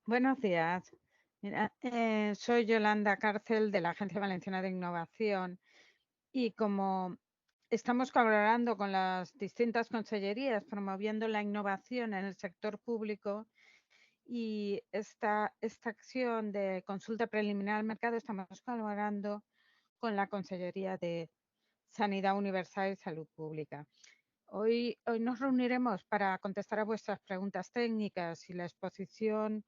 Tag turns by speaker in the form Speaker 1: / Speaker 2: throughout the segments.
Speaker 1: Buenos días. Mira, soy Yolanda Cárcel de la Agencia Valenciana de Innovación y como estamos colaborando con las distintas consellerías promoviendo la innovación en el sector público y esta acción de consulta preliminar al mercado, estamos colaborando con la Consellería de Sanidad Universal y Salud Pública. Hoy nos reuniremos para contestar a vuestras preguntas técnicas y la exposición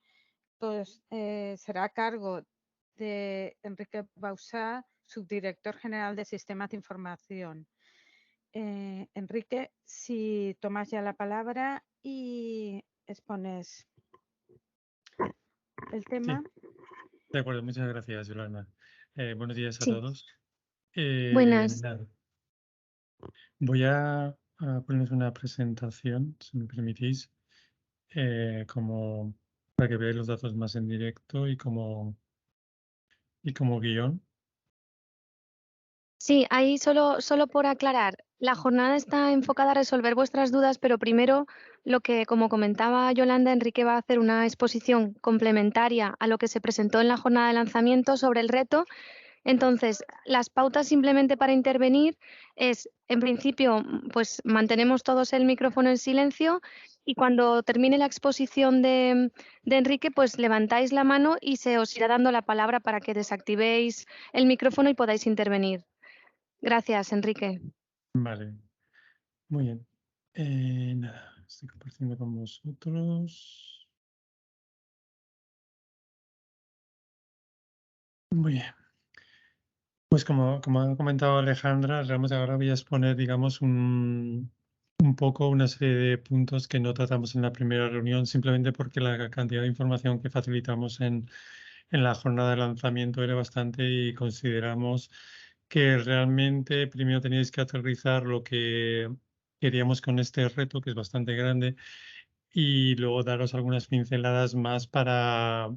Speaker 1: pues, será a cargo de Enrique Bausá, subdirector general de Sistemas de Información. Enrique, si tomas ya la palabra y expones el tema.
Speaker 2: Sí, de acuerdo, muchas gracias, Yolanda. Buenos días a
Speaker 3: Sí,
Speaker 2: todos.
Speaker 3: buenas.
Speaker 2: Nada, voy a ponerles una presentación, si me permitís, como para que veáis los datos más en directo y como guión.
Speaker 3: Sí, ahí solo por aclarar, la jornada está enfocada a resolver vuestras dudas, pero primero lo que, como comentaba Yolanda, Enrique va a hacer una exposición complementaria a lo que se presentó en la jornada de lanzamiento sobre el reto. Entonces, las pautas simplemente para intervenir es, en principio, pues mantenemos todos el micrófono en silencio y cuando termine la exposición de Enrique, pues levantáis la mano y se os irá dando la palabra para que desactivéis el micrófono y podáis intervenir. Gracias, Enrique.
Speaker 2: Vale, muy bien. Nada, estoy compartiendo con vosotros. Muy bien. Pues como ha comentado Alejandra, realmente ahora voy a exponer, digamos, un poco una serie de puntos que no tratamos en la primera reunión, simplemente porque la cantidad de información que facilitamos en la jornada de lanzamiento era bastante y consideramos que realmente primero teníais que aterrizar lo que queríamos con este reto, que es bastante grande, y luego daros algunas pinceladas más para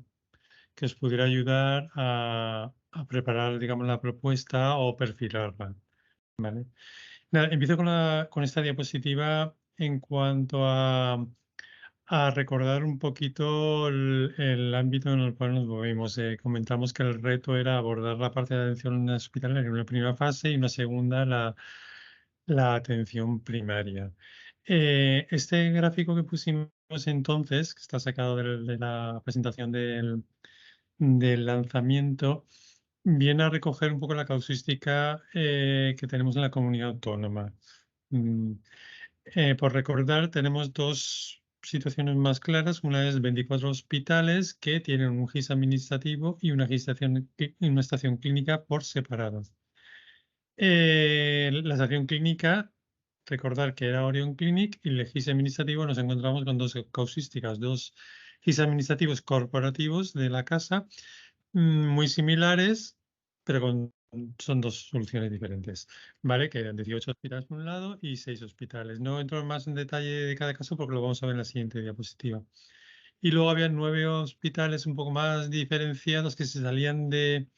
Speaker 2: que os pudiera ayudar a preparar, digamos, la propuesta o perfilarla. ¿Vale? Nada, empiezo con esta diapositiva en cuanto a recordar un poquito el ámbito en el cual nos movimos. Comentamos que el reto era abordar la parte de atención hospitalaria en una primera fase y una segunda la atención primaria. Este gráfico que pusimos entonces, que está sacado de la presentación del lanzamiento, viene a recoger un poco la causística que tenemos en la comunidad autónoma. Mm, por recordar, tenemos dos situaciones más claras. Una es 24 hospitales que tienen un GIS administrativo y una estación clínica por separado. La estación clínica, recordar que era Orion Clinic, y el GIS administrativo nos encontramos con dos causísticas, dos GIS administrativos corporativos de la casa, muy similares, pero son dos soluciones diferentes, ¿vale? Que eran 18 hospitales por un lado y 6 hospitales. No entro más en detalle de cada caso porque lo vamos a ver en la siguiente diapositiva. Y luego había 9 hospitales un poco más diferenciados que se salían de,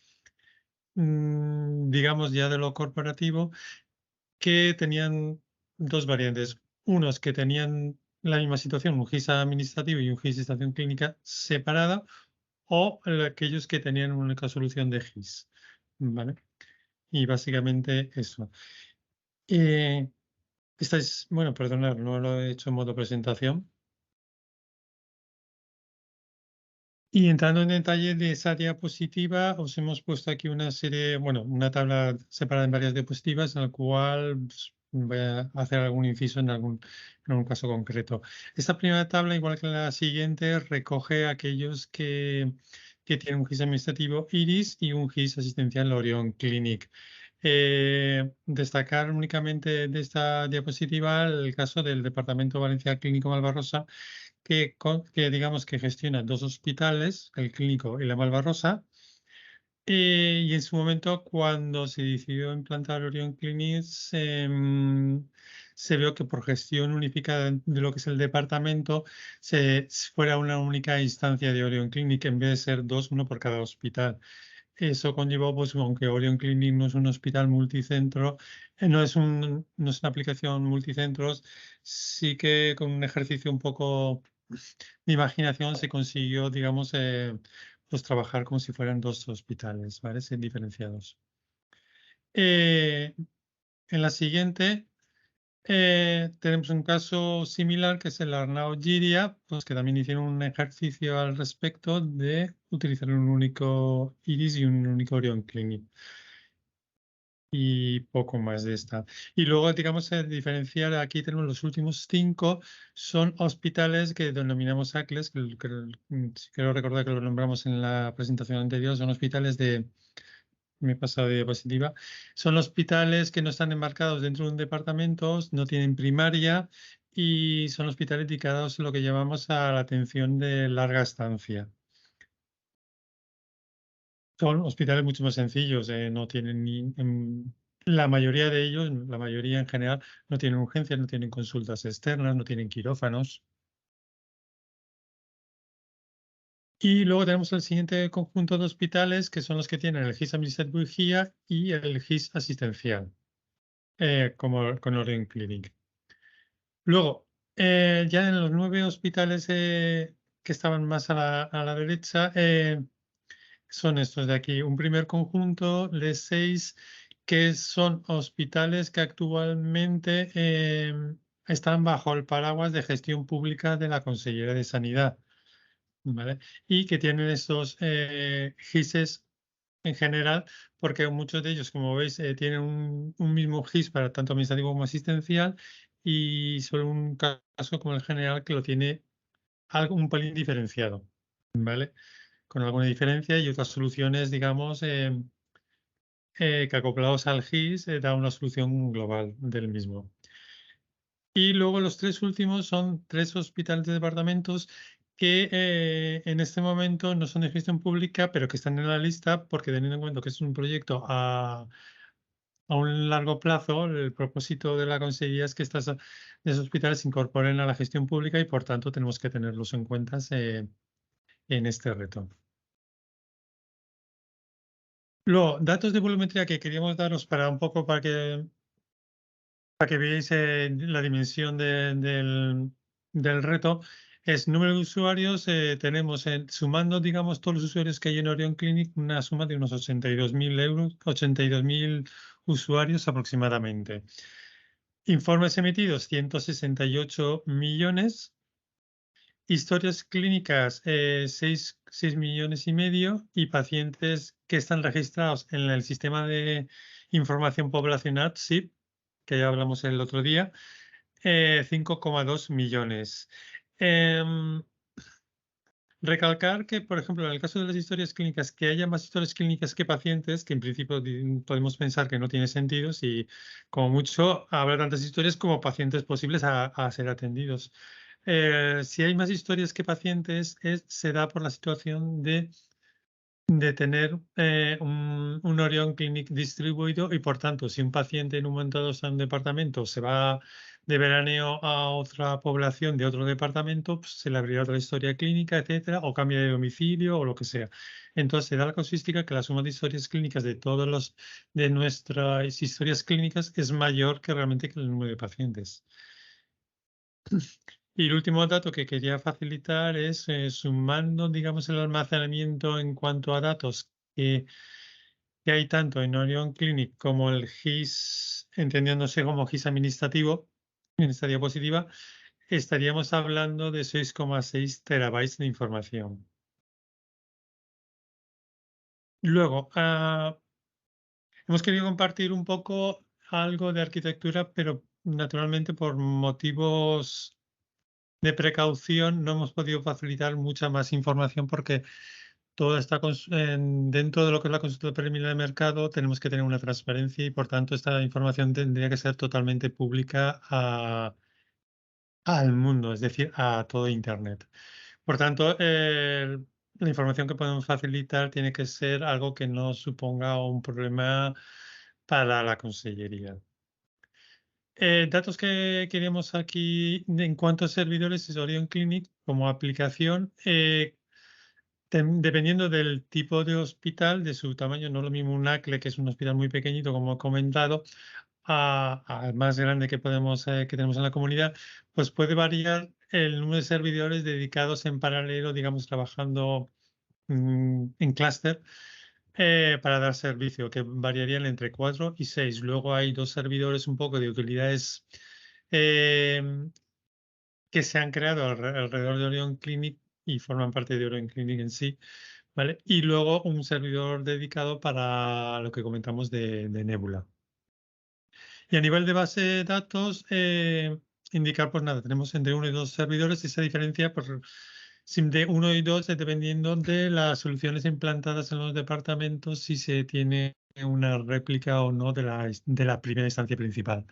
Speaker 2: digamos, ya de lo corporativo, que tenían dos variantes. Unos que tenían la misma situación, un GIS administrativo y un GIS de estación clínica separada, o aquellos que tenían una única solución de GIS. ¿Vale? Y básicamente eso. Bueno, perdonad, no lo he hecho en modo presentación. Y entrando en detalle de esa diapositiva, os hemos puesto aquí una serie, bueno, una tabla separada en varias diapositivas, en la cual pues, voy a hacer algún inciso en algún caso concreto. Esta primera tabla, igual que la siguiente, recoge aquellos que tienen un GIS administrativo IRIS y un GIS asistencial Orion Clinic. Destacar únicamente de esta diapositiva el caso del Departamento Valencia Clínico Malvarrosa, que digamos que gestiona dos hospitales, el Clínico y la Malvarrosa, y en su momento, cuando se decidió implantar Orion Clinic, se vio que por gestión unificada de lo que es el departamento, fuera una única instancia de Orion Clinic en vez de ser dos, uno por cada hospital. Eso conllevó, pues, aunque Orion Clinic no es un hospital multicentro, no es una aplicación multicentros, sí que con un ejercicio un poco imaginación se consiguió, digamos, pues trabajar como si fueran dos hospitales, ¿vale? Ser diferenciados. En la siguiente tenemos un caso similar que es el Arnau Giria, pues que también hicieron un ejercicio al respecto de utilizar un único iris y un único Orion Clinic. Y poco más de esta. Y luego, digamos, diferenciar, aquí tenemos los últimos 5, son hospitales que denominamos ACLES, que quiero recordar que lo nombramos en la presentación anterior, son hospitales de, me he pasado de diapositiva, son hospitales que no están enmarcados dentro de un departamento, no tienen primaria y son hospitales dedicados a lo que llamamos a la atención de larga estancia. Son hospitales mucho más sencillos, no tienen la mayoría de ellos, la mayoría en general, no tienen urgencias, no tienen consultas externas, no tienen quirófanos. Y luego tenemos el siguiente conjunto de hospitales, que son los que tienen el GIS Administrative GIA y el GIS asistencial, como con Orion Clinic. Luego, ya en los 9 hospitales que estaban más a la derecha, son estos de aquí. Un primer conjunto de 6 que son hospitales que actualmente están bajo el paraguas de gestión pública de la Consellería de Sanidad, ¿vale? Y que tienen estos GISes en general, porque muchos de ellos, como veis, tienen un mismo GIS para tanto administrativo como asistencial y solo un caso como el general que lo tiene un pelín diferenciado, ¿vale? Con alguna diferencia y otras soluciones, digamos, que acoplados al GIS da una solución global del mismo. Y luego los 3 últimos son 3 hospitales de departamentos que en este momento no son de gestión pública, pero que están en la lista porque teniendo en cuenta que es un proyecto a un largo plazo, el propósito de la Consejería es que esos hospitales se incorporen a la gestión pública y por tanto tenemos que tenerlos en cuenta en este reto. Luego, datos de volumetría que queríamos daros para un poco para que veáis la dimensión del reto, es número de usuarios. Tenemos, sumando, digamos, todos los usuarios que hay en Orion Clinic, una suma de unos 82.000 usuarios aproximadamente. Informes emitidos, 168 millones. Historias clínicas, 6 millones y medio, y pacientes que están registrados en el sistema de información poblacional, SIP, que ya hablamos el otro día, 5,2 millones. Recalcar que, por ejemplo, en el caso de las historias clínicas, que haya más historias clínicas que pacientes, que en principio podemos pensar que no tiene sentido si, como mucho, habrá tantas historias como pacientes posibles a ser atendidos. Si hay más historias que pacientes, se da por la situación de tener un Orion Clinic distribuido y, por tanto, si un paciente en un momento dado está en un departamento, se va de veraneo a otra población de otro departamento, pues se le abrirá otra historia clínica, etcétera, o cambia de domicilio o lo que sea. Entonces, se da la casuística que la suma de historias clínicas de nuestras historias clínicas es mayor que realmente que el número de pacientes. Y el último dato que quería facilitar es sumando, digamos, el almacenamiento en cuanto a datos que hay tanto en Orion Clinic como el GIS, entendiéndose como GIS administrativo, en esta diapositiva, estaríamos hablando de 6,6 terabytes de información. Luego, hemos querido compartir un poco algo de arquitectura, pero naturalmente por motivos de precaución no hemos podido facilitar mucha más información porque todo está dentro de lo que es la consulta preliminar de mercado, tenemos que tener una transparencia y por tanto esta información tendría que ser totalmente pública al mundo, es decir, a todo Internet. Por tanto, la información que podemos facilitar tiene que ser algo que no suponga un problema para la consellería. Datos que queremos aquí en cuanto a servidores es Orion Clinic como aplicación. Dependiendo del tipo de hospital, de su tamaño, no es lo mismo un ACLE, que es un hospital muy pequeñito, como he comentado, al más grande que tenemos en la comunidad, pues puede variar el número de servidores dedicados en paralelo, digamos, trabajando en clúster para dar servicio, que variarían entre 4 y 6. Luego hay 2 servidores un poco de utilidades que se han creado alrededor de Orion Clinic y forman parte de Orion Clinic en sí, ¿vale? Y luego un servidor dedicado para lo que comentamos de Nebula. Y a nivel de base de datos, indicar, pues nada, tenemos entre 1 y 2 servidores y esa diferencia pues, de 1 y 2 dependiendo de las soluciones implantadas en los departamentos, si se tiene una réplica o no de la primera instancia principal.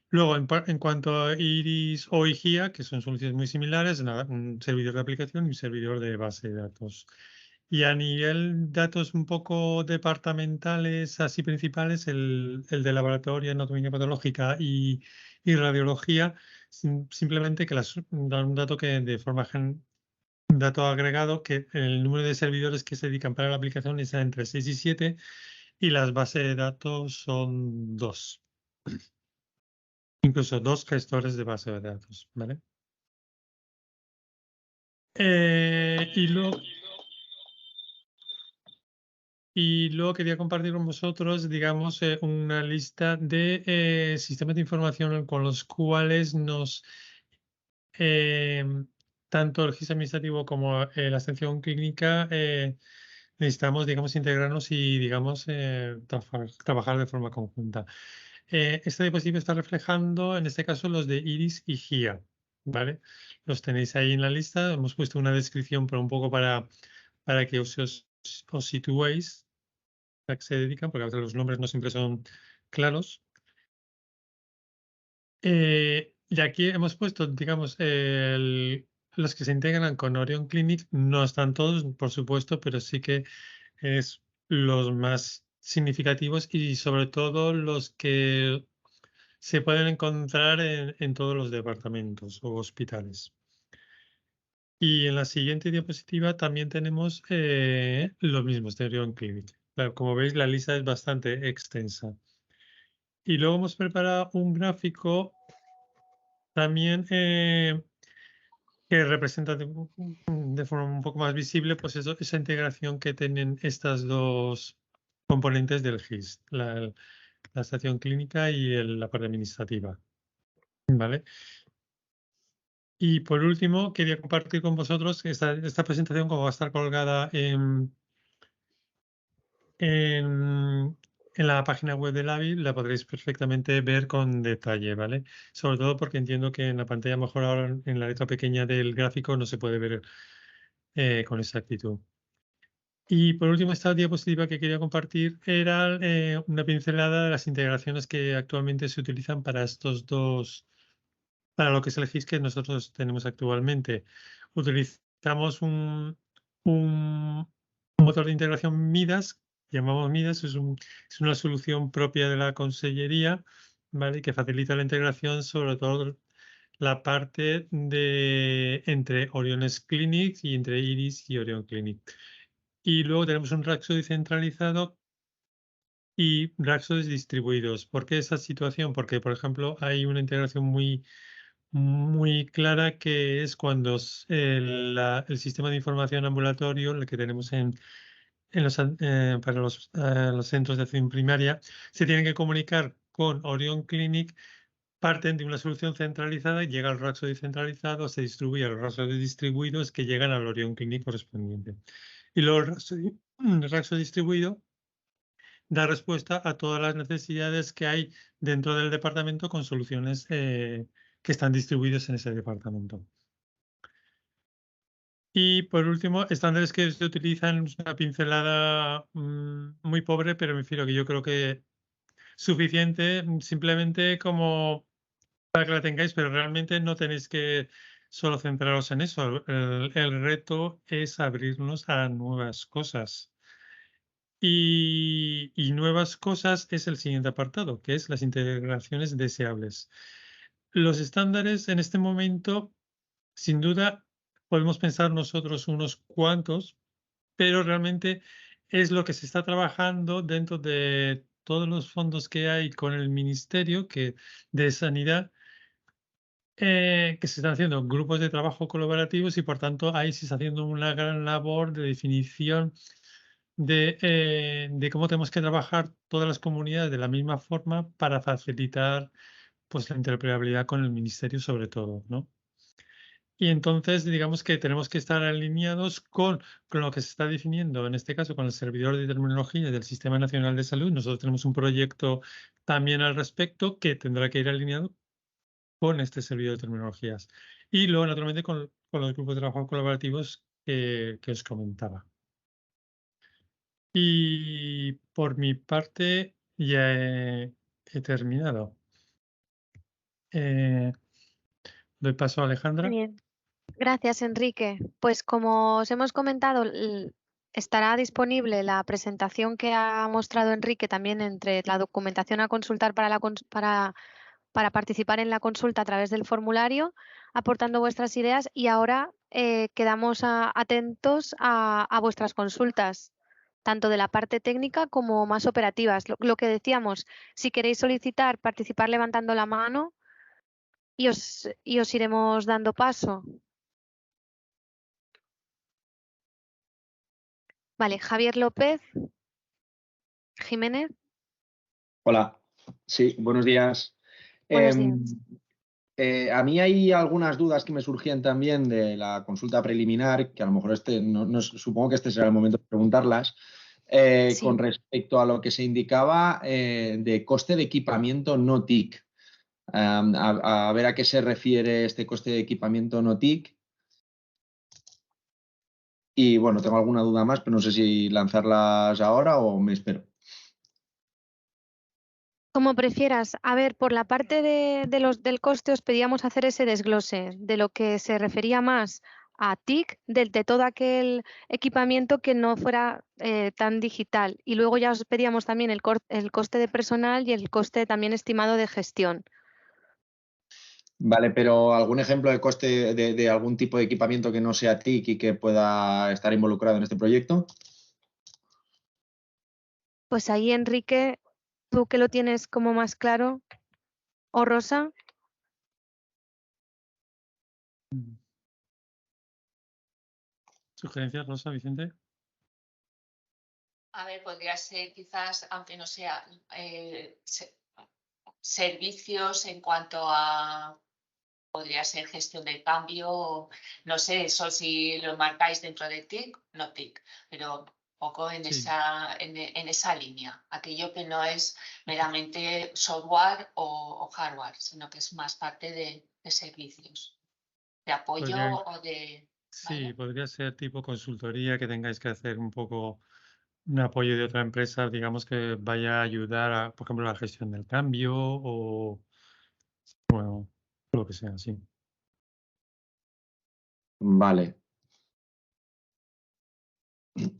Speaker 2: Luego, en cuanto a Iris o IGIA, que son soluciones muy similares, nada, un servidor de aplicación y un servidor de base de datos. Y a nivel datos un poco departamentales, así principales, el de laboratorio, anatomía patológica y radiología, simplemente que dan un dato que de forma un dato agregado, que el número de servidores que se dedican para la aplicación es entre 6 y 7 y las bases de datos son 2. Incluso 2 gestores de base de datos, ¿vale? Y luego quería compartir con vosotros, digamos, una lista de sistemas de información con los cuales tanto el registro administrativo como la extensión clínica necesitamos, digamos, integrarnos y, digamos, trabajar de forma conjunta. Este diapositiva está reflejando, en este caso, los de Iris y GIA, ¿vale? Los tenéis ahí en la lista. Hemos puesto una descripción, pero un poco para que os situéis a qué se dedican, porque a veces los nombres no siempre son claros. Y aquí hemos puesto, digamos, los que se integran con Orion Clinic. No están todos, por supuesto, pero sí que es los más significativos y sobre todo los que se pueden encontrar en todos los departamentos o hospitales. Y en la siguiente diapositiva también tenemos los mismos de Orion Clinic. Como veis, la lista es bastante extensa. Y luego hemos preparado un gráfico también que representa de forma un poco más visible pues esa integración que tienen estas dos componentes del GIS, la estación clínica y la parte administrativa. ¿Vale? Y por último, quería compartir con vosotros esta presentación, como va a estar colgada en la página web del AVI, la podréis perfectamente ver con detalle, ¿vale? Sobre todo porque entiendo que en la pantalla, mejor ahora en la letra pequeña del gráfico, no se puede ver con exactitud. Y por último, esta diapositiva que quería compartir era una pincelada de las integraciones que actualmente se utilizan para estos dos, para lo que es el GIS que nosotros tenemos actualmente. Utilizamos un motor de integración Midas, llamamos Midas, es una solución propia de la consellería, ¿vale? Que facilita la integración, sobre todo la parte entre Oriones Clinic y entre Iris y Orion Clinic. Y luego tenemos un Rhapsody centralizado y Rhapsody distribuidos. ¿Por qué esa situación? Porque, por ejemplo, hay una integración muy clara que es cuando el sistema de información ambulatorio, el que tenemos para los centros de atención primaria, se tienen que comunicar con Orion Clinic, parten de una solución centralizada y llega al Rhapsody centralizado, se distribuye a los Rhapsody distribuidos que llegan al Orion Clinic correspondiente. Y luego el Rhapsody distribuido da respuesta a todas las necesidades que hay dentro del departamento con soluciones que están distribuidas en ese departamento. Y por último, estándares que se utilizan, es una pincelada muy pobre, pero me refiero que yo creo que suficiente, simplemente como para que la tengáis, pero realmente no tenéis que solo centraros en eso. El reto es abrirnos a nuevas cosas. Y nuevas cosas es el siguiente apartado, que es las integraciones deseables. Los estándares en este momento, sin duda, podemos pensar nosotros unos cuantos, pero realmente es lo que se está trabajando dentro de todos los fondos que hay con el Ministerio de Sanidad que se están haciendo grupos de trabajo colaborativos y por tanto ahí se está haciendo una gran labor de definición de cómo tenemos que trabajar todas las comunidades de la misma forma para facilitar pues la interoperabilidad con el ministerio sobre todo, ¿no? Y entonces, digamos que tenemos que estar alineados con lo que se está definiendo, en este caso con el servidor de terminología del Sistema Nacional de Salud. Nosotros tenemos un proyecto también al respecto que tendrá que ir alineado con este servidor de terminologías. Y luego, naturalmente, con los grupos de trabajo colaborativos que os comentaba. Y por mi parte, ya he terminado. Doy paso a Alejandra.
Speaker 3: Bien. Gracias, Enrique. Pues como os hemos comentado, estará disponible la presentación que ha mostrado Enrique también entre la documentación a consultar para participar en la consulta a través del formulario, aportando vuestras ideas y ahora quedamos atentos a vuestras consultas, tanto de la parte técnica como más operativas. Lo que decíamos, si queréis solicitar participar levantando la mano y os iremos dando paso. Vale, Javier López Jiménez.
Speaker 4: Hola, sí, buenos días.
Speaker 3: Buenos días.
Speaker 4: A mí hay algunas dudas que me surgían también de la consulta preliminar, que a lo mejor supongo que este será el momento de preguntarlas,
Speaker 3: Sí.
Speaker 4: con respecto a lo que se indicaba de coste de equipamiento no TIC. A ver a qué se refiere este coste de equipamiento no TIC. Y bueno, tengo alguna duda más, pero no sé si lanzarlas ahora o me espero.
Speaker 3: Como prefieras. A ver, por la parte del coste os pedíamos hacer ese desglose de lo que se refería más a TIC, de todo aquel equipamiento que no fuera tan digital. Y luego ya os pedíamos también el coste de personal y el coste también estimado de gestión.
Speaker 4: Vale, pero ¿algún ejemplo de coste de algún tipo de equipamiento que no sea TIC y que pueda estar involucrado en este proyecto?
Speaker 3: Pues ahí, Enrique, tú que lo tienes como más claro, o Rosa.
Speaker 2: ¿Sugerencias, Rosa, Vicente?
Speaker 5: A ver, podría ser quizás, aunque no sea servicios en cuanto a, podría ser gestión del cambio, no sé, eso si lo marcáis dentro de TIC, no TIC, pero poco en,
Speaker 2: Sí.
Speaker 5: en esa línea, aquello que no es meramente software o hardware, sino que es más parte de servicios, de apoyo o de...
Speaker 2: Sí,
Speaker 5: ¿vale?
Speaker 2: podría ser tipo consultoría que tengáis que hacer un poco un apoyo de otra empresa, digamos que vaya a ayudar a, por ejemplo, la gestión del cambio o, bueno, lo que sea, sí.
Speaker 4: Vale.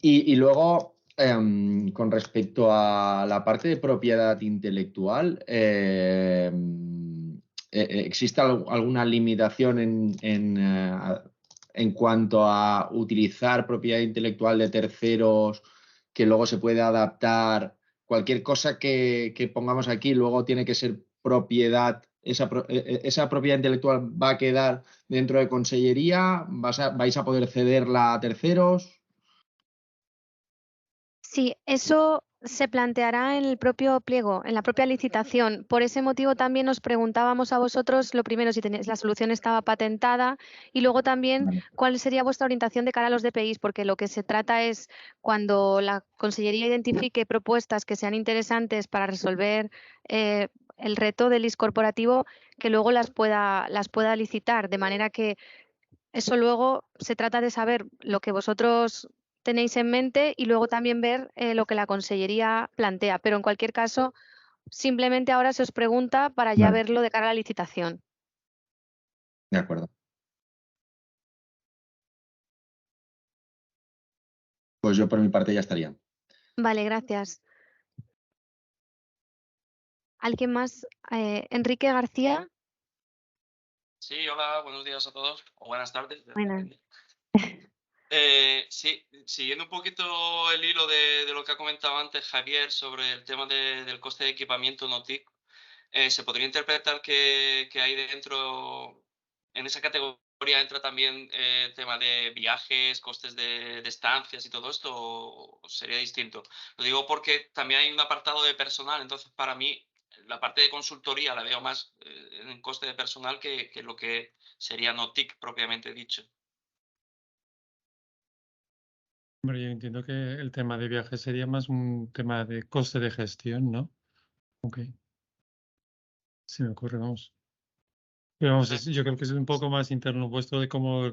Speaker 4: Y luego, con respecto a la parte de propiedad intelectual, ¿existe alguna limitación en cuanto a utilizar propiedad intelectual de terceros que luego se puede adaptar? Cualquier cosa que pongamos aquí luego tiene que ser propiedad. Esa propiedad intelectual va a quedar dentro de Consellería. ¿Vais a poder cederla a terceros?
Speaker 3: Sí, eso se planteará en el propio pliego, en la propia licitación. Por ese motivo también nos preguntábamos a vosotros, lo primero, si la solución estaba patentada y luego también
Speaker 4: Vale.
Speaker 3: cuál sería vuestra orientación de cara a los DPIs, porque lo que se trata es cuando la Consellería identifique propuestas que sean interesantes para resolver el reto del IS corporativo, que luego las pueda licitar, de manera que eso luego se trata de saber lo que vosotros tenéis en mente y luego también ver lo que la Consellería plantea. Pero en cualquier caso, simplemente ahora se os pregunta para ya
Speaker 4: Vale.
Speaker 3: verlo de cara a la licitación.
Speaker 4: De acuerdo. Pues yo por mi parte ya estaría.
Speaker 3: Vale, gracias. ¿Alguien más? Enrique García.
Speaker 6: Sí, hola, buenos días a todos, o buenas tardes.
Speaker 3: Buenas.
Speaker 6: Sí, siguiendo un poquito el hilo de lo que ha comentado antes Javier sobre el tema del coste de equipamiento no TIC, se podría interpretar que hay dentro, en esa categoría entra también el tema de viajes, costes de estancias y todo esto, o sería distinto. Lo digo porque también hay un apartado de personal, entonces para mí la parte de consultoría la veo más en coste de personal que lo que sería no TIC propiamente dicho.
Speaker 2: Hombre, yo entiendo que el tema de viajes sería más un tema de coste de gestión, ¿no? Ok. Se me ocurre, vamos. Pero vamos, yo creo que es un poco más interno vuestro de cómo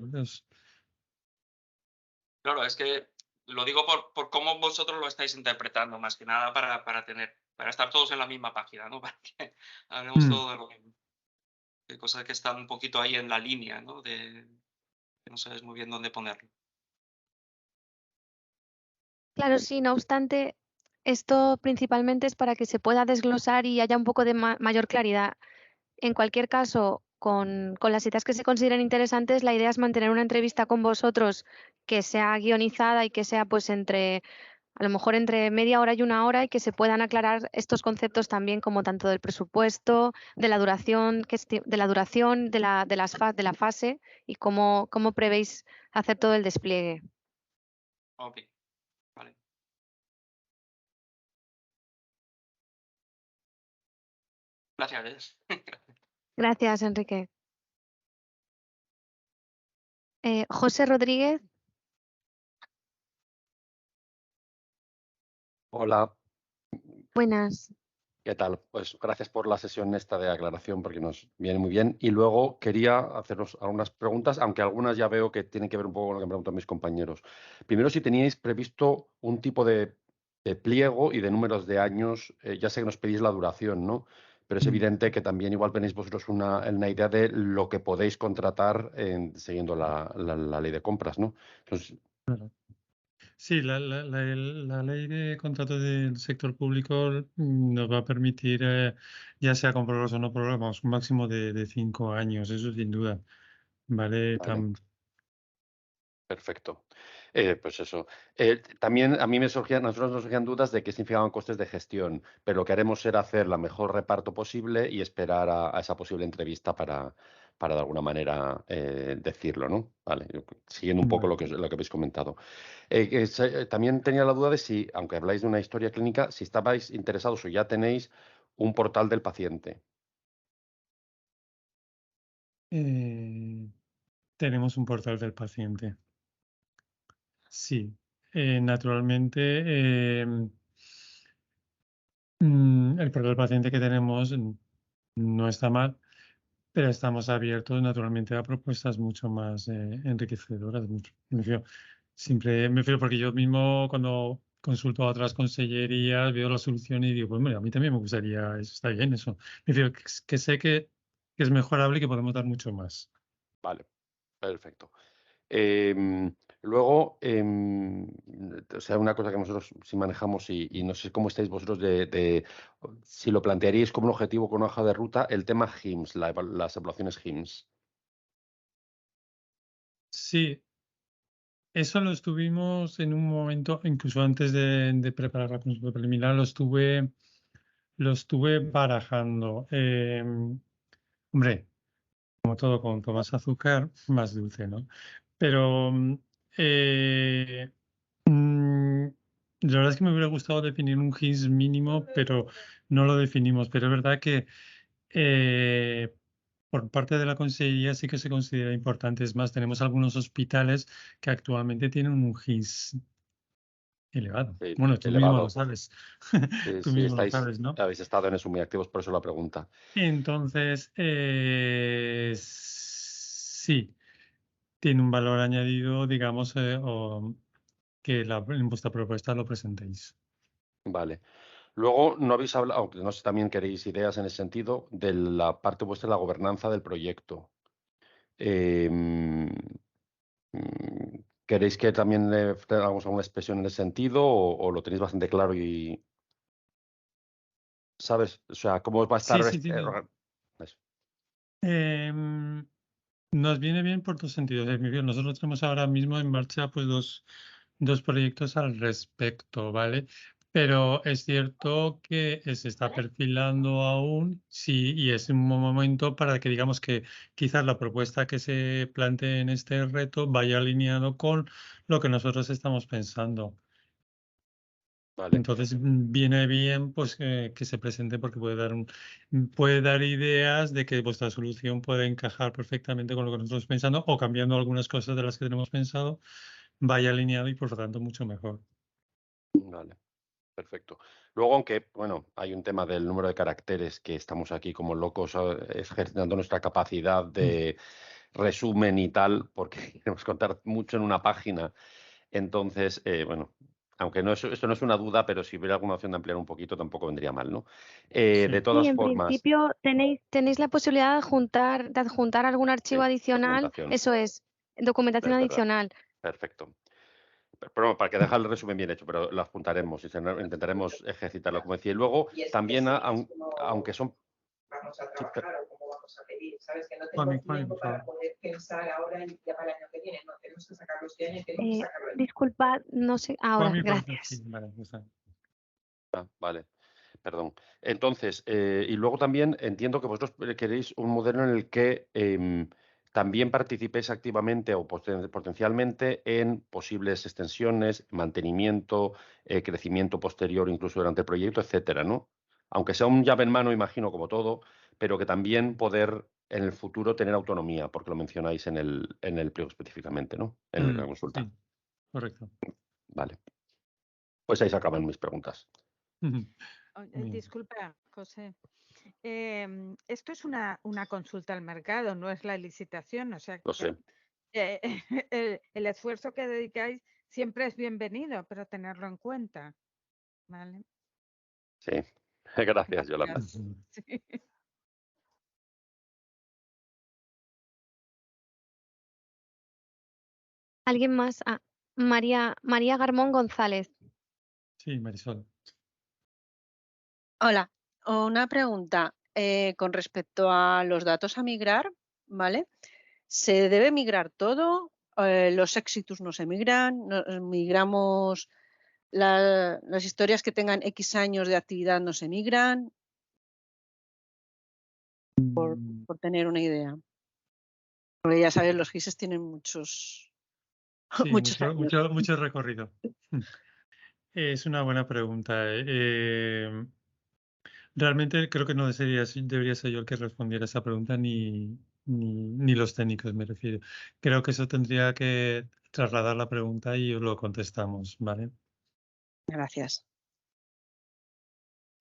Speaker 6: Claro, es que lo digo por cómo vosotros lo estáis interpretando, más que nada para estar todos en la misma página, ¿no? Para que hablemos todo de lo mismo. De cosas que están un poquito ahí en la línea, ¿no? Que no sabes muy bien dónde ponerlo.
Speaker 3: Claro, sí, no obstante, esto principalmente es para que se pueda desglosar y haya un poco de mayor claridad. En cualquier caso, con las ideas que se consideren interesantes, la idea es mantener una entrevista con vosotros que sea guionizada y que sea pues a lo mejor entre media hora y una hora, y que se puedan aclarar estos conceptos también, como tanto del presupuesto, de la duración, de la fase y cómo prevéis hacer todo el despliegue.
Speaker 6: Ok, vale. Gracias.
Speaker 3: Gracias, Enrique. José Rodríguez.
Speaker 7: Hola,
Speaker 3: Buenas.
Speaker 7: ¿qué tal? Pues gracias por la sesión esta de aclaración porque nos viene muy bien. Y luego quería haceros algunas preguntas, aunque algunas ya veo que tienen que ver un poco con lo que me preguntan mis compañeros. Primero, si teníais previsto un tipo de pliego y de números de años, ya sé que nos pedís la duración, ¿no? Pero es evidente que también igual tenéis vosotros una idea de lo que podéis contratar siguiendo la ley de compras, ¿no? Entonces,
Speaker 2: Sí, la ley de contratos del sector público nos va a permitir, ya sea con prórrogas o no prórrogas, un máximo de 5 años, eso sin duda. Vale,
Speaker 7: Vale. Perfecto. Pues eso. También a mí nosotros nos surgían dudas de qué significaban costes de gestión, pero lo que haremos será hacer la mejor reparto posible y esperar a esa posible entrevista para de alguna manera decirlo, ¿no? Vale, siguiendo un poco
Speaker 2: Vale.
Speaker 7: lo que habéis comentado. También tenía la duda de si, aunque habláis de una historia clínica, si estabais interesados o ya tenéis un portal del paciente.
Speaker 2: Tenemos un portal del paciente. Sí, naturalmente el portal del paciente que tenemos no está mal, pero estamos abiertos naturalmente a propuestas mucho más enriquecedoras. Me refiero porque yo mismo cuando consulto a otras consellerías veo la solución y digo, pues mira, a mí también me gustaría, eso está bien eso. Me refiero que sé que es mejorable y que podemos dar mucho más.
Speaker 7: Vale, perfecto. Luego, o sea, una cosa que nosotros sí manejamos y no sé cómo estáis vosotros si lo plantearíais como un objetivo con una hoja de ruta, el tema HIMSS, las evaluaciones HIMSS.
Speaker 2: Sí, eso lo estuvimos en un momento, incluso antes de preparar la consulta preliminar, lo estuve barajando. Hombre, como todo, cuanto más azúcar, más dulce, ¿no? Pero la verdad es que me hubiera gustado definir un GIS mínimo, pero no lo definimos. Pero es verdad que por parte de la Consejería sí que se considera importante. Es más, tenemos algunos hospitales que actualmente tienen un GIS elevado. Bueno, tú mismo lo
Speaker 7: Elevado.
Speaker 2: sabes.
Speaker 7: Sí,
Speaker 2: Tú
Speaker 7: sí,
Speaker 2: mismo lo sabes, ¿no?
Speaker 7: habéis estado en eso muy activos, por eso la pregunta.
Speaker 2: Entonces, sí, tiene un valor añadido, digamos, o que en vuestra propuesta lo presentéis.
Speaker 7: Vale. Luego, no habéis hablado, aunque no sé, también queréis ideas en ese sentido, de la parte vuestra de la gobernanza del proyecto. Em, ¿Queréis que también le hagamos alguna expresión en ese sentido o lo tenéis bastante claro y sabes? O sea, ¿cómo va a estar?
Speaker 2: Sí.
Speaker 7: Eso.
Speaker 2: Nos viene bien por dos sentidos. Nosotros tenemos ahora mismo en marcha pues dos proyectos al respecto, ¿vale? Pero es cierto que se está perfilando aún, sí, y es un buen momento para que digamos que quizás la propuesta que se plantee en este reto vaya alineado con lo que nosotros estamos pensando.
Speaker 7: Vale.
Speaker 2: Entonces viene bien pues que se presente porque puede dar ideas de que vuestra solución puede encajar perfectamente con lo que nosotros pensando o cambiando algunas cosas de las que tenemos pensado, vaya alineado y por lo tanto mucho mejor.
Speaker 7: Vale, perfecto. Luego, aunque, bueno, hay un tema del número de caracteres que estamos aquí como locos ejercitando nuestra capacidad de resumen y tal, porque queremos contar mucho en una página. Entonces, bueno, aunque esto no es una duda, pero si hubiera alguna opción de ampliar un poquito, tampoco vendría mal, ¿no? De
Speaker 3: Sí,
Speaker 7: todas
Speaker 3: en
Speaker 7: formas,
Speaker 3: principio tenéis la posibilidad de adjuntar algún archivo
Speaker 7: sí,
Speaker 3: adicional,
Speaker 7: documentación,
Speaker 3: eso es, documentación
Speaker 7: es verdad,
Speaker 3: adicional.
Speaker 7: perfecto. Pero para que dejar el resumen bien hecho, pero lo apuntaremos y intentaremos ejercitarlo, como decía. Y luego, también, aunque son...
Speaker 8: Vamos a
Speaker 7: Sí,
Speaker 8: trabajar o cómo vamos a pedir, ¿sabes? Que no
Speaker 2: Juanmi,
Speaker 8: tengo tiempo para poder pensar ahora en ya para el año que viene, no, tenemos que sacarlo este año y tenemos que sacarlo el
Speaker 3: Disculpad, no sé, ahora,
Speaker 2: Juanmi,
Speaker 3: gracias.
Speaker 2: sí, vale, ya está.
Speaker 7: Vale, perdón. Entonces, y luego también entiendo que vosotros queréis un modelo en el que también participéis activamente o potencialmente en posibles extensiones, mantenimiento, crecimiento posterior incluso durante el proyecto, etcétera, ¿no? Aunque sea un llave en mano, imagino, como todo, pero que también poder en el futuro tener autonomía, porque lo mencionáis en el pliego específicamente, ¿no? En la consulta.
Speaker 2: Sí, correcto.
Speaker 7: Vale. Pues ahí se acaban mis preguntas.
Speaker 1: Disculpa, José. Esto es una consulta al mercado, no es la licitación, o sea
Speaker 7: Lo sé.
Speaker 1: que el esfuerzo que dedicáis siempre es bienvenido, pero tenerlo en cuenta. ¿Vale?
Speaker 7: Sí, gracias, Yolanda.
Speaker 1: Sí.
Speaker 3: ¿Alguien más? Ah, María Garmón González.
Speaker 2: Sí, Marisol.
Speaker 9: Hola, una pregunta con respecto a los datos a migrar, ¿vale? ¿Se debe migrar todo? ¿Los éxitos no se migran? ¿Migramos las historias que tengan X años de actividad no se migran? Por tener una idea. Porque ya sabes, los GISes tienen muchos,
Speaker 2: Sí,
Speaker 9: muchos años.
Speaker 2: mucho recorrido. Es una buena pregunta. Realmente creo que no debería ser yo el que respondiera esa pregunta, ni los técnicos, me refiero. Creo que eso tendría que trasladar la pregunta y lo contestamos, ¿vale?
Speaker 9: Gracias.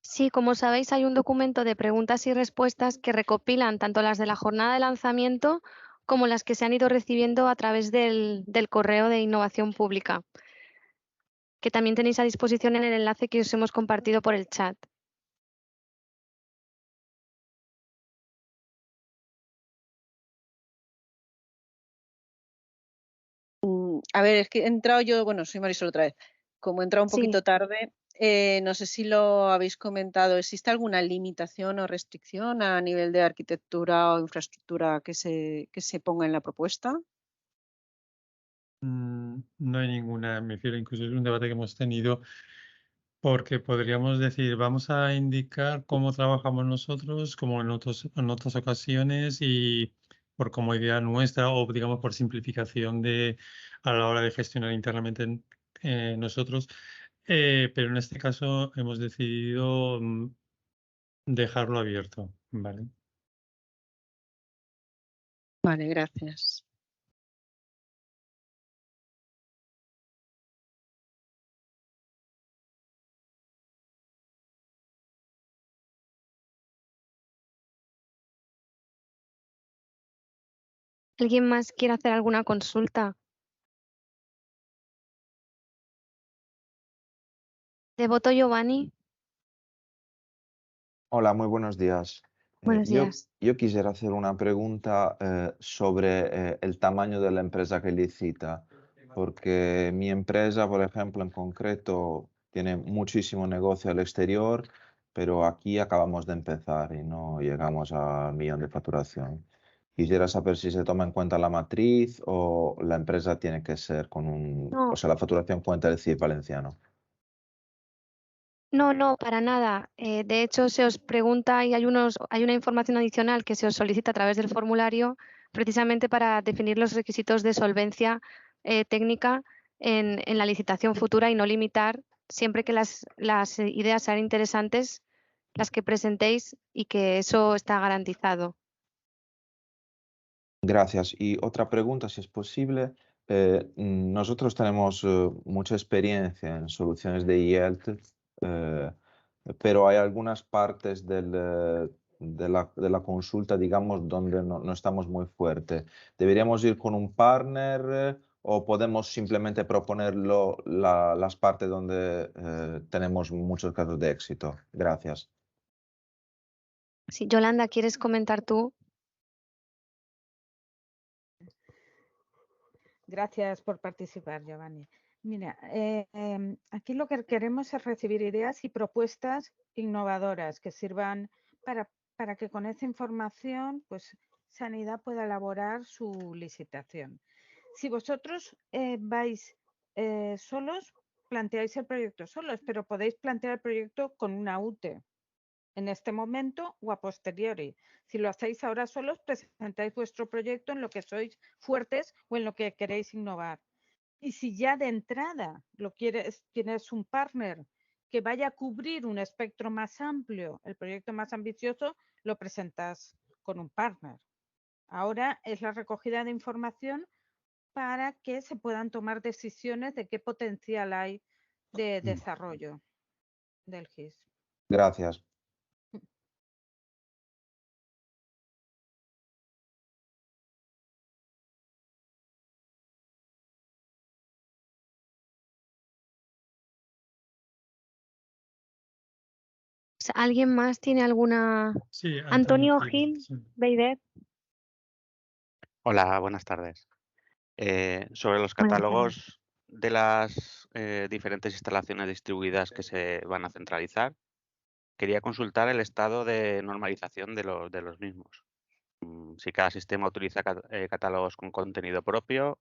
Speaker 3: Sí, como sabéis, hay un documento de preguntas y respuestas que recopilan tanto las de la jornada de lanzamiento como las que se han ido recibiendo a través del correo de innovación pública, que también tenéis a disposición en el enlace que os hemos compartido por el chat.
Speaker 9: A ver, es que he entrado yo, bueno, soy Marisol otra vez. Como he entrado un poquito tarde, no sé si lo habéis comentado, ¿existe alguna limitación o restricción a nivel de arquitectura o infraestructura que se ponga en la propuesta?
Speaker 2: No hay ninguna, me refiero, incluso es un debate que hemos tenido, porque podríamos decir, vamos a indicar cómo trabajamos nosotros, como en otras ocasiones, y por comodidad nuestra, o digamos por simplificación a la hora de gestionar internamente nosotros. Pero en este caso hemos decidido dejarlo abierto, ¿vale?
Speaker 9: Vale, gracias.
Speaker 3: ¿Alguien más quiere hacer alguna consulta? Devoto Giovanni.
Speaker 10: Hola, muy buenos días.
Speaker 3: Buenos días.
Speaker 10: Yo quisiera hacer una pregunta sobre el tamaño de la empresa que licita, porque mi empresa, por ejemplo, en concreto, tiene muchísimo negocio al exterior, pero aquí acabamos de empezar y no llegamos al 1 millón de facturación. Quisiera saber si se toma en cuenta la matriz o la empresa tiene que ser
Speaker 3: No.
Speaker 10: o sea, la facturación cuenta el CIF valenciano.
Speaker 3: No, no, para nada. De hecho, se os pregunta y hay una información adicional que se os solicita a través del formulario precisamente para definir los requisitos de solvencia técnica en la licitación futura y no limitar, siempre que las ideas sean interesantes, las que presentéis y que eso está garantizado.
Speaker 10: Gracias. Y otra pregunta, si es posible. Nosotros tenemos mucha experiencia en soluciones de IELTS, pero hay algunas partes de la consulta, digamos, donde no estamos muy fuertes. ¿Deberíamos ir con un partner o podemos simplemente proponer las partes donde tenemos muchos casos de éxito? Gracias.
Speaker 3: Sí, Yolanda, ¿quieres comentar tú?
Speaker 1: Gracias por participar, Giovanni. Mira, aquí lo que queremos es recibir ideas y propuestas innovadoras que sirvan para que con esa información, pues, Sanidad pueda elaborar su licitación. Si vosotros vais solos, planteáis el proyecto solos, pero podéis plantear el proyecto con una UTE en este momento o a posteriori. Si lo hacéis ahora solos, presentáis vuestro proyecto en lo que sois fuertes o en lo que queréis innovar. Y si ya de entrada tienes un partner que vaya a cubrir un espectro más amplio, el proyecto más ambicioso, lo presentas con un partner. Ahora es la recogida de información para que se puedan tomar decisiones de qué potencial hay de desarrollo del GIS.
Speaker 10: Gracias.
Speaker 3: ¿Alguien más tiene alguna?
Speaker 2: Sí,
Speaker 3: Antonio
Speaker 2: Gil,
Speaker 3: Gil,
Speaker 2: sí.
Speaker 3: Beider.
Speaker 11: Hola, buenas tardes. Sobre los
Speaker 3: Buenas tardes.
Speaker 11: catálogos de las diferentes instalaciones distribuidas que se van a centralizar, quería consultar el estado de normalización de los mismos. Si cada sistema utiliza catálogos con contenido propio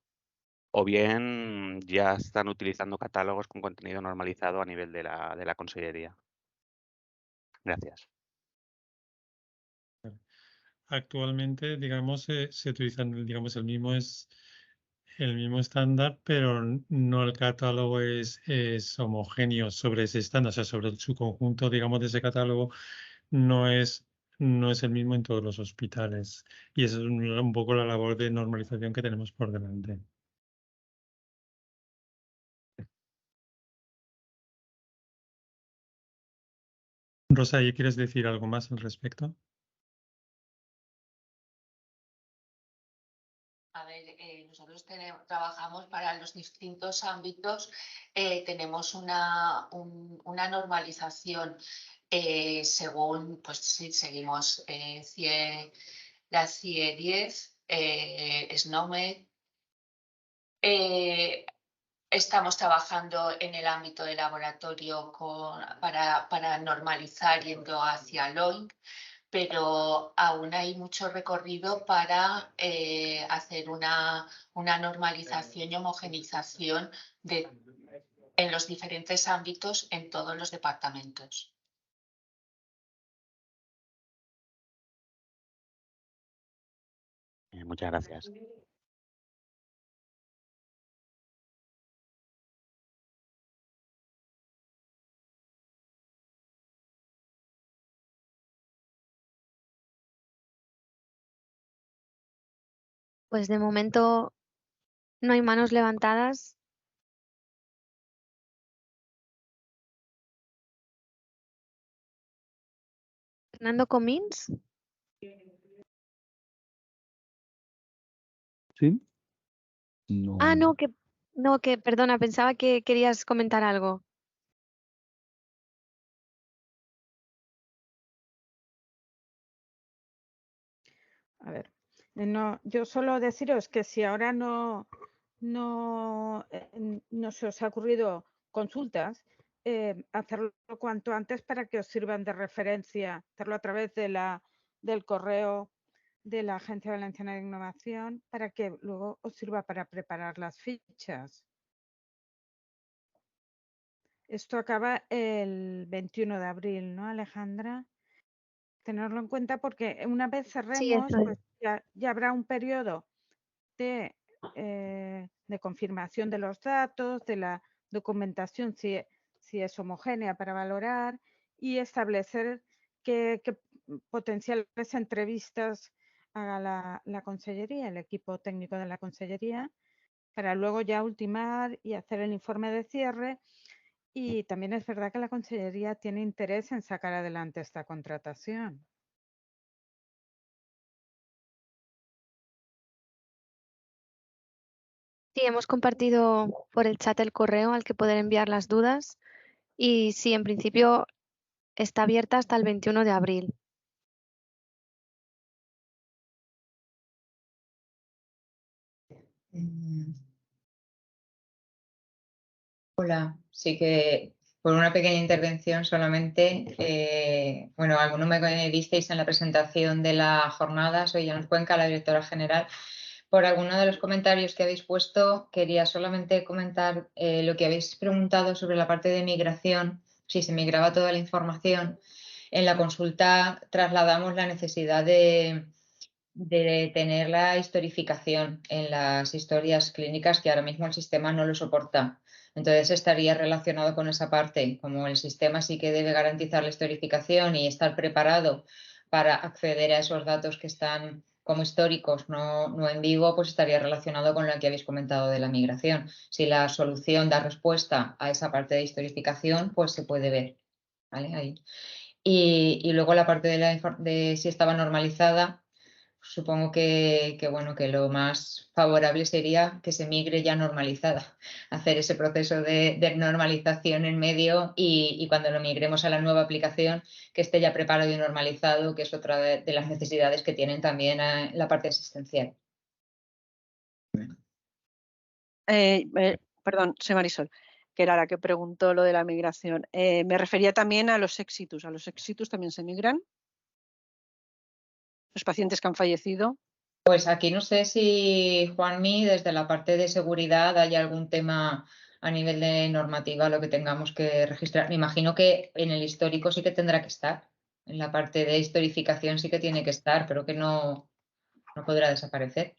Speaker 11: o bien ya están utilizando catálogos con contenido normalizado a nivel de la consellería. Gracias.
Speaker 2: Actualmente, digamos, se utilizan, digamos, el mismo estándar, pero no el catálogo es homogéneo sobre ese estándar, o sea, sobre su conjunto, digamos, de ese catálogo no es el mismo en todos los hospitales. Y esa es un poco la labor de normalización que tenemos por delante. Rosa, ¿y quieres decir algo más al respecto?
Speaker 5: A ver, nosotros trabajamos para los distintos ámbitos, tenemos una normalización según, pues sí, seguimos la CIE 10, SNOMED. Estamos trabajando en el ámbito de laboratorio para normalizar yendo hacia LOINC, pero aún hay mucho recorrido para hacer una normalización y homogenización en los diferentes ámbitos en todos los departamentos.
Speaker 11: Muchas gracias.
Speaker 3: Pues de momento no hay manos levantadas. Fernando Comins.
Speaker 12: ¿Sí? No.
Speaker 3: Ah, no, que perdona, pensaba que querías comentar algo.
Speaker 1: A ver, no, yo solo deciros que si ahora no se os ha ocurrido consultas, hacerlo cuanto antes para que os sirvan de referencia, hacerlo a través del correo de la Agencia Valenciana de Innovación para que luego os sirva para preparar las fichas. Esto acaba el 21 de abril, ¿no, Alejandra? Tenerlo en cuenta porque una vez
Speaker 3: Sí,
Speaker 1: cerremos,
Speaker 3: eso
Speaker 1: pues
Speaker 3: es.
Speaker 1: ya habrá un periodo de confirmación de los datos, de la documentación, si es homogénea para valorar y establecer qué potenciales entrevistas haga la consellería, el equipo técnico de la consellería, para luego ya ultimar y hacer el informe de cierre. Y también es verdad que la consellería tiene interés en sacar adelante esta contratación.
Speaker 3: Sí, hemos compartido por el chat el correo al que poder enviar las dudas y sí, en principio está abierta hasta el 21 de abril.
Speaker 8: Hola, sí que por una pequeña intervención solamente, bueno, algunos me visteis en la presentación de la jornada, soy Jan Cuenca, la directora general. Por alguno de los comentarios que habéis puesto, quería solamente comentar lo que habéis preguntado sobre la parte de migración, si se migraba toda la información. En la consulta trasladamos la necesidad de tener la historificación en las historias clínicas que ahora mismo el sistema no lo soporta. Entonces estaría relacionado con esa parte, como el sistema sí que debe garantizar la historificación y estar preparado para acceder a esos datos que están como históricos, no en vivo, pues estaría relacionado con lo que habéis comentado de la migración. Si la solución da respuesta a esa parte de historificación, pues se puede ver. ¿Vale? Ahí. Y luego la parte de si estaba normalizada, supongo bueno, que lo más favorable sería que se migre ya normalizada, hacer ese proceso de normalización en medio y cuando lo migremos a la nueva aplicación, que esté ya preparado y normalizado, que es otra de las necesidades que tienen también la parte asistencial.
Speaker 9: Perdón, soy Marisol, que era la que preguntó lo de la migración. Me refería también a los exitus. ¿A los exitus también se migran? ¿Los pacientes que han fallecido?
Speaker 8: Pues aquí no sé si, Juanmi, desde la parte de seguridad hay algún tema a nivel de normativa lo que tengamos que registrar. Me imagino que en el histórico sí que tendrá que estar. En la parte de historificación sí que tiene que estar, pero que no podrá desaparecer.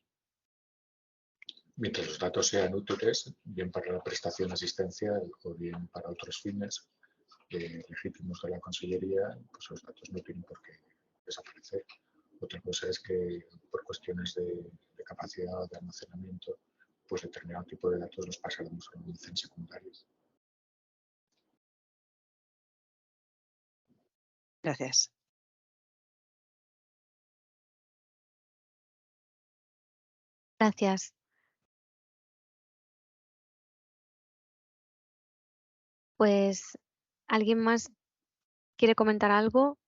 Speaker 13: Mientras los datos sean útiles, bien para la prestación asistencial o bien para otros fines legítimos de la consellería, pues los datos no tienen por qué desaparecer. Otra cosa es que por cuestiones de capacidad o de almacenamiento, pues determinado tipo de datos los pasaremos a un almacén secundario.
Speaker 9: Gracias.
Speaker 3: Gracias. Pues, ¿alguien más quiere comentar algo?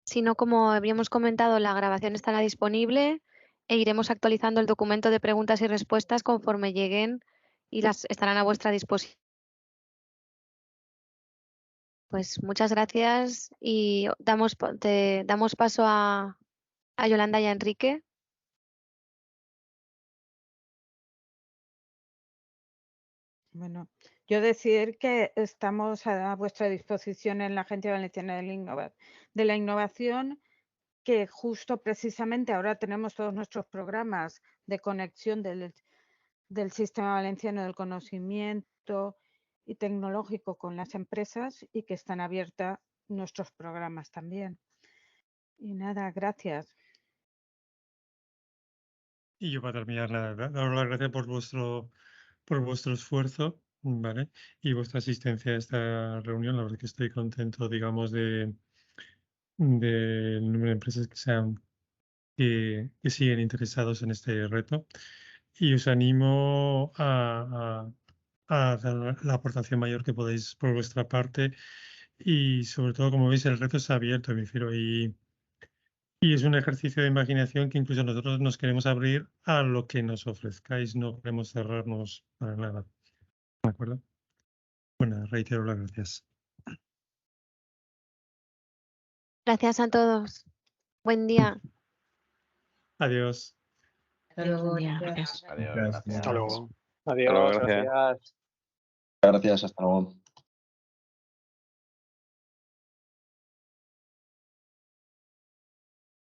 Speaker 3: Si no, como habíamos comentado, la grabación estará disponible e iremos actualizando el documento de preguntas y respuestas conforme lleguen y las estarán a vuestra disposición. Pues muchas gracias y damos paso a Yolanda y a Enrique.
Speaker 1: Bueno, yo decir que estamos a vuestra disposición en la Agencia Valenciana de la Innovación, que justo precisamente ahora tenemos todos nuestros programas de conexión del Sistema Valenciano del Conocimiento y Tecnológico con las empresas y que están abiertos nuestros programas también. Y nada, gracias.
Speaker 2: Y yo para terminar, nada, daros las gracias por vuestro esfuerzo, ¿vale? Y vuestra asistencia a esta reunión. La verdad que estoy contento, digamos, del número de empresas que siguen interesados en este reto. Y os animo a hacer la aportación mayor que podéis por vuestra parte. Y sobre todo, como veis, el reto es abierto, me refiero, y es un ejercicio de imaginación que incluso nosotros nos queremos abrir a lo que nos ofrezcáis, no queremos cerrarnos para nada. ¿De acuerdo? Bueno, reitero las gracias.
Speaker 3: Gracias a todos. Buen día.
Speaker 2: Adiós.
Speaker 8: Hasta luego.
Speaker 14: Adiós,
Speaker 8: Gracias.
Speaker 14: gracias.
Speaker 11: Adiós, gracias.
Speaker 14: Hasta luego.
Speaker 15: Adiós,
Speaker 11: gracias.
Speaker 15: gracias.
Speaker 4: Gracias, hasta luego.